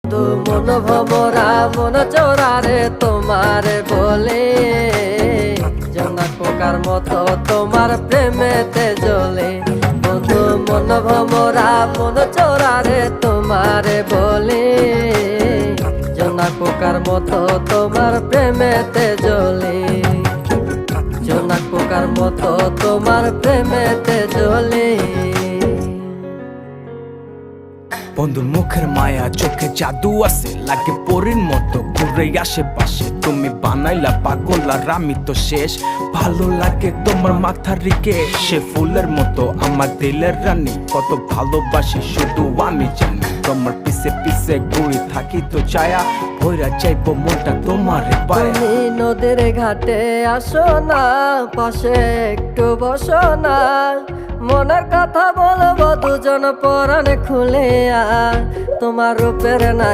তু মন ভমরা মন চোরারে তোমার বলে, জোনাক পোকার মতো তোমার প্রেমেতে জ্বলে। বন্ধু মন ভমরা মন চোরারে তোমার বলে, জোনাক পোকার মতো তোমার প্রেমেতে জ্বলে। জোনাক পোকার মতো তোমার প্রেমেতে জ্বলে। বন্ধুর মুখের মায়া চোখে জাদু আছে, লাগে পরীর মতো ঘুরে আশেপাশে। তুমি বানাইলা পাগল আর আমি তো শেষ। ভালো লাগে তোমার মাথার রিকে, সে ফুলের মতো আমার দিলের রানী। কত ভালোবাসি শুধু আমি জানি, তোমার পিছে পিছে ঘুরে থাকি তো ছায়া। ভৈরা চাইবো মনটা তোমার পায়ে। তুমি নদীর ঘাটে আসো না, পাশে একটু বসো না। মনের কথা বলবো দুজন পরাণ খুলে, তোমার রূপের নাই